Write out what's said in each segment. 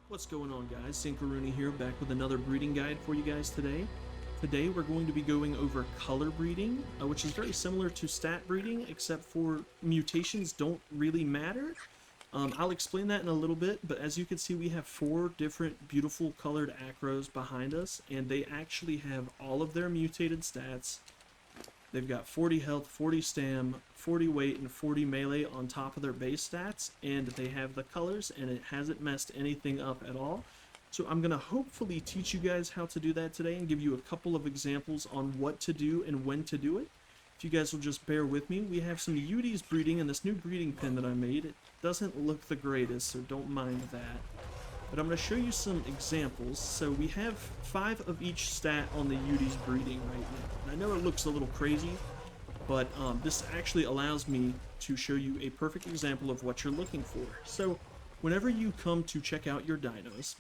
What's going on, guys? Sinkaroonie here, back with another breeding guide for you guys today. Today we're going to be going over color breeding, which is very similar to stat breeding, except for mutations don't really matter. I'll explain that in a little bit, but as you can see, we have 4 different beautiful colored acros behind us, and they actually have all of their mutated stats. They've got 40 health, 40 stam, 40 weight, and 40 melee on top of their base stats, and they have the colors, and it hasn't messed anything up at all. So I'm going to hopefully teach you guys how to do that today and give you a couple of examples on what to do and when to do it. If you guys will just bear with me, we have some UDs breeding in this new breeding pen that I made. It doesn't look the greatest, so don't mind that. But I'm going to show you some examples. So we have 5 of each stat on the UD's breeding right now. And I know it looks a little crazy, but this actually allows me to show you a perfect example of what you're looking for. So whenever you come to check out your dinos,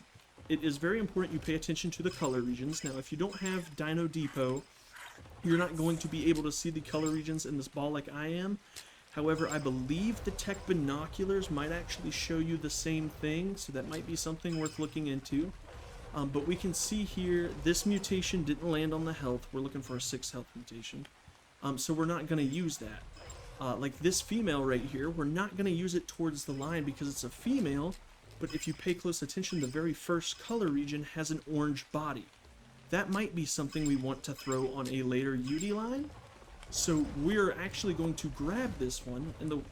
it is very important you pay attention to the color regions. Now, if you don't have Dino Depot, you're not going to be able to see the color regions in this ball like I am. However, I believe the tech binoculars might actually show you the same thing, so that might be something worth looking into. But we can see here, this mutation didn't land on the health. We're looking for a 6 health mutation. So we're not going to use that. Like this female right here, we're not going to use it towards the line because it's a female, but if you pay close attention, the very first color region has an orange body. That might be something we want to throw on a later UD line. So we're actually going to grab this one, and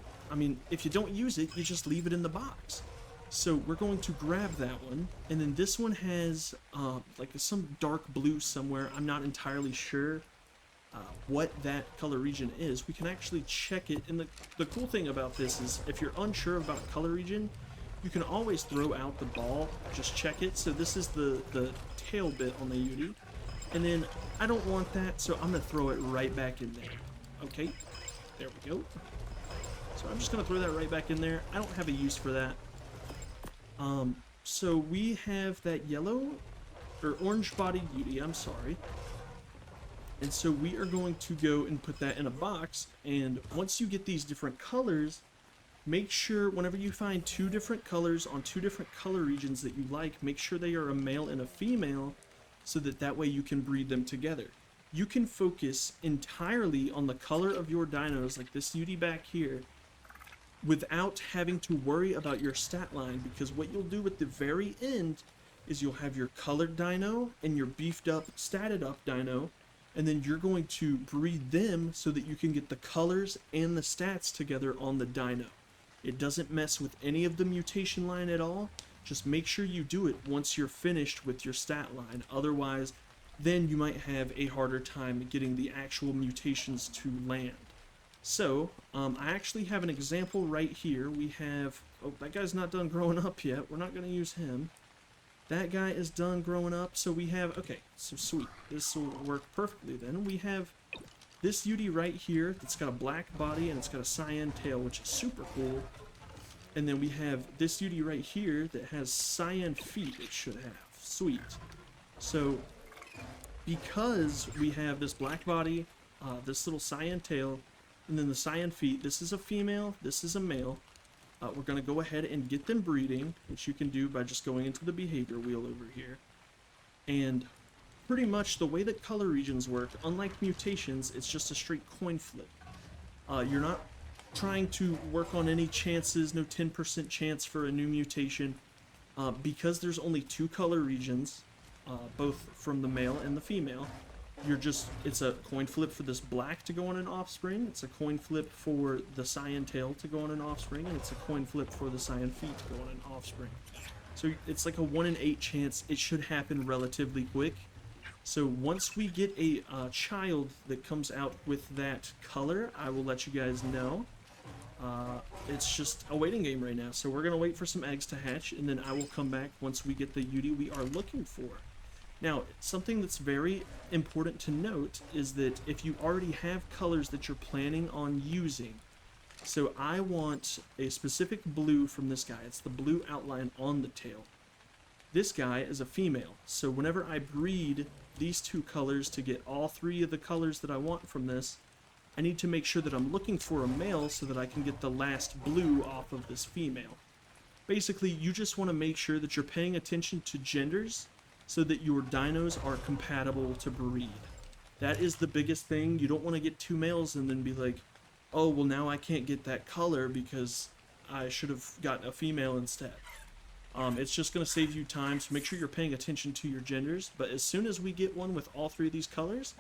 if you don't use it, you just leave it in the box. So we're going to grab that one, and then this one has like some dark blue somewhere. I'm not entirely sure what that color region is. We can actually check it, and the cool thing about this is if you're unsure about a color region, you can always throw out the ball, just check it. So this is the tail bit on the UD. And then I don't want that, so I'm going to throw it right back in there. Okay, there we go. So I'm just going to throw that right back in there. I don't have a use for that. So we have that yellow, or orange-bodied UD, I'm sorry. And so we are going to go and put that in a box, and once you get these different colors, make sure whenever you find 2 different colors on 2 different color regions that you like, make sure they are a male and a female, so that way you can breed them together. You can focus entirely on the color of your dinos, like this UD back here, without having to worry about your stat line, because what you'll do at the very end is you'll have your colored dino and your beefed up, statted up dino, and then you're going to breed them so that you can get the colors and the stats together on the dino. It doesn't mess with any of the mutation line at all. Just make sure you do it once you're finished with your stat line. Otherwise, then you might have a harder time getting the actual mutations to land. So, I actually have an example right here. We have, oh, that guy's not done growing up yet. We're not going to use him. That guy is done growing up. So we have, okay, so sweet. This will work perfectly then. We have this UD right here that's got a black body and it's got a cyan tail, which is super cool. And then we have this UD right here that has cyan feet, it should have. Sweet. So, because we have this black body, this little cyan tail, and then the cyan feet, this is a female, this is a male. We're going to go ahead and get them breeding, which you can do by just going into the behavior wheel over here. And pretty much the way that color regions work, unlike mutations, it's just a straight coin flip. You're not trying to work on any chances, no 10% chance for a new mutation, because there's only 2 color regions, both from the male and the female. It's a coin flip for this black to go on an offspring, it's a coin flip for the cyan tail to go on an offspring, and it's a coin flip for the cyan feet to go on an offspring. So it's like a 1 in 8 chance. It should happen relatively quick. So once we get a child that comes out with that color, I will let you guys know. It's just a waiting game right now, so we're going to wait for some eggs to hatch, and then I will come back once we get the UD we are looking for. Now, something that's very important to note is that if you already have colors that you're planning on using, so I want a specific blue from this guy. It's the blue outline on the tail. This guy is a female, so whenever I breed these 2 colors to get all 3 of the colors that I want from this, I need to make sure that I'm looking for a male so that I can get the last blue off of this female. Basically, you just want to make sure that you're paying attention to genders so that your dinos are compatible to breed. That is the biggest thing. You don't want to get two males and then be like, oh, well, now I can't get that color because I should have gotten a female instead. It's just going to save you time, so make sure you're paying attention to your genders. But as soon as we get one with all three of these colors,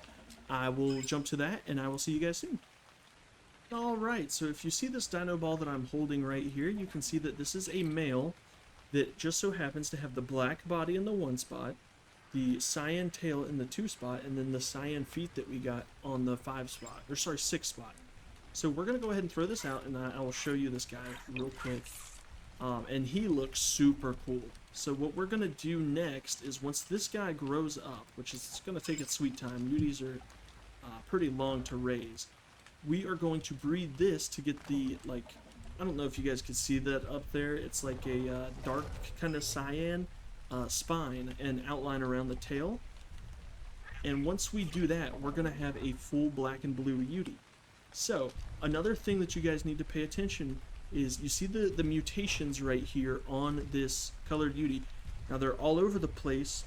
I will jump to that, and I will see you guys soon. Alright, so if you see this dino ball that I'm holding right here, you can see that this is a male that just so happens to have the black body in the 1 spot, the cyan tail in the 2 spot, and then the cyan feet that we got on the 5 spot, or sorry, 6 spot. So we're going to go ahead and throw this out, and I will show you this guy real quick. And he looks super cool. So what we're going to do next is once this guy grows up, which is going to take its sweet time, Uties are pretty long to raise, we are going to breed this to get the, like, I don't know if you guys can see that up there, it's like a dark kind of cyan spine and outline around the tail. And once we do that, we're going to have a full black and blue Utie. So, another thing that you guys need to pay attention is you see the mutations right here on this colored Utie. Now they're all over the place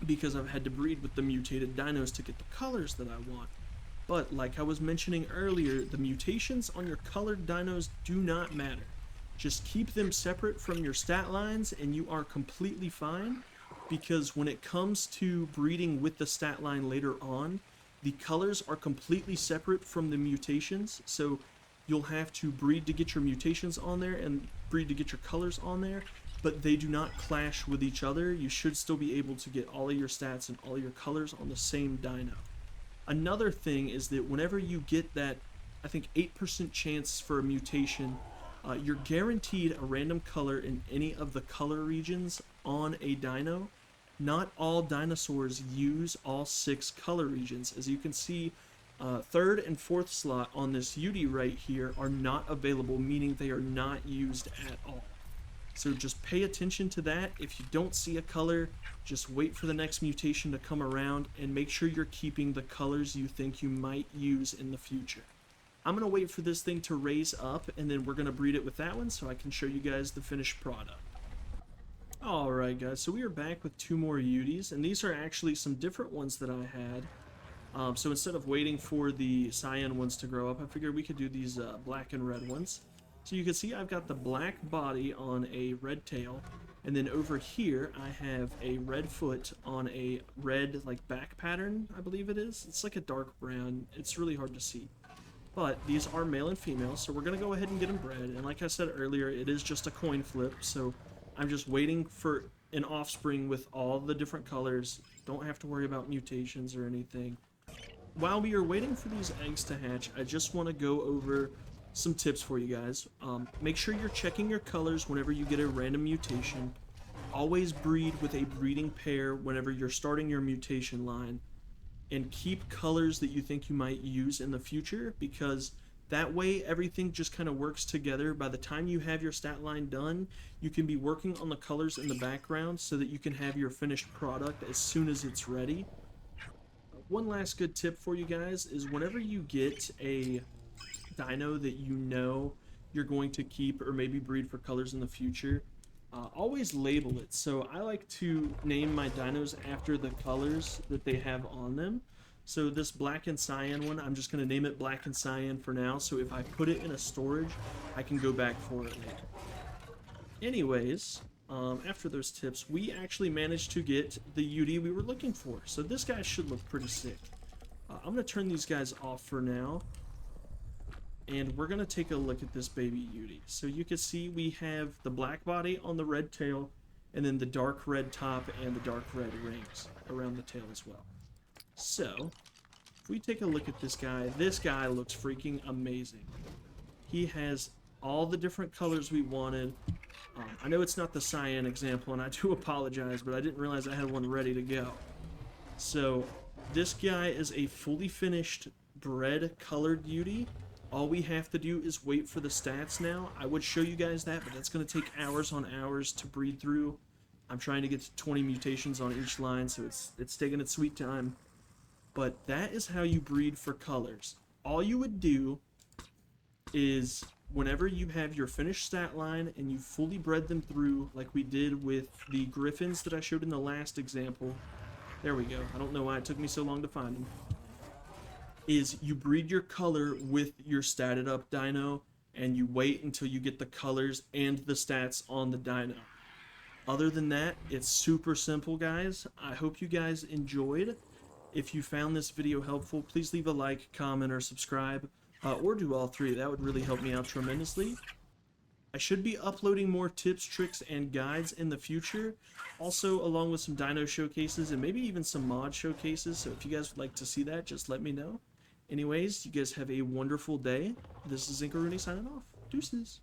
because I've had to breed with the mutated dinos to get the colors that I want. But like I was mentioning earlier, the mutations on your colored dinos do not matter. Just keep them separate from your stat lines and you are completely fine, because when it comes to breeding with the stat line later on, the colors are completely separate from the mutations, so you'll have to breed to get your mutations on there and breed to get your colors on there, but they do not clash with each other. You should still be able to get all of your stats and all of your colors on the same dino. Another thing is that whenever you get that, I think 8% chance for a mutation, you're guaranteed a random color in any of the color regions on a dino. Not all dinosaurs use all 6 color regions. As you can see, 3rd and 4th slot on this Utie right here are not available, meaning they are not used at all. So just pay attention to that. If you don't see a color, just wait for the next mutation to come around and make sure you're keeping the colors you think you might use in the future. I'm going to wait for this thing to raise up, and then we're going to breed it with that one so I can show you guys the finished product. Alright guys, so we are back with 2 more Uties, and these are actually some different ones that I had. So instead of waiting for the cyan ones to grow up, I figured we could do these black and red ones. So you can see I've got the black body on a red tail, and then over here I have a red foot on a red like back pattern, I believe it is. It's like a dark brown, it's really hard to see. But these are male and female, so we're going to go ahead and get them bred, and like I said earlier, it is just a coin flip, so I'm just waiting for an offspring with all the different colors. Don't have to worry about mutations or anything. While we are waiting for these eggs to hatch, I just want to go over some tips for you guys. Make sure you're checking your colors whenever you get a random mutation. Always breed with a breeding pair whenever you're starting your mutation line. And keep colors that you think you might use in the future, because that way everything just kind of works together. By the time you have your stat line done, you can be working on the colors in the background so that you can have your finished product as soon as it's ready. One last good tip for you guys is whenever you get a dino that you know you're going to keep or maybe breed for colors in the future, always label it. So I like to name my dinos after the colors that they have on them. So this black and cyan one, I'm just going to name it black and cyan for now, so if I put it in a storage, I can go back for it later. Anyways, after those tips, we actually managed to get the Utie we were looking for. So this guy should look pretty sick. I'm going to turn these guys off for now, and we're going to take a look at this baby Utie. So you can see we have the black body on the red tail, and then the dark red top and the dark red rings around the tail as well. So, if we take a look at this guy looks freaking amazing. He has all the different colors we wanted. I know it's not the cyan example, and I do apologize, but I didn't realize I had one ready to go. So, this guy is a fully finished bred colored Utie. All we have to do is wait for the stats now. I would show you guys that, but that's going to take hours on hours to breed through. I'm trying to get to 20 mutations on each line, so it's taking its sweet time. But that is how you breed for colors. All you would do is whenever you have your finished stat line and you fully bred them through, like we did with the griffins that I showed in the last example, there we go, I don't know why it took me so long to find them, is you breed your color with your statted up dino, and you wait until you get the colors and the stats on the dino. Other than that, it's super simple, guys. I hope you guys enjoyed. If you found this video helpful, please leave a like, comment, or subscribe, or do all three. That would really help me out tremendously. I should be uploading more tips, tricks, and guides in the future, also along with some dino showcases and maybe even some mod showcases, so if you guys would like to see that, just let me know. Anyways, you guys have a wonderful day. This is Zinkaruni signing off. Deuces.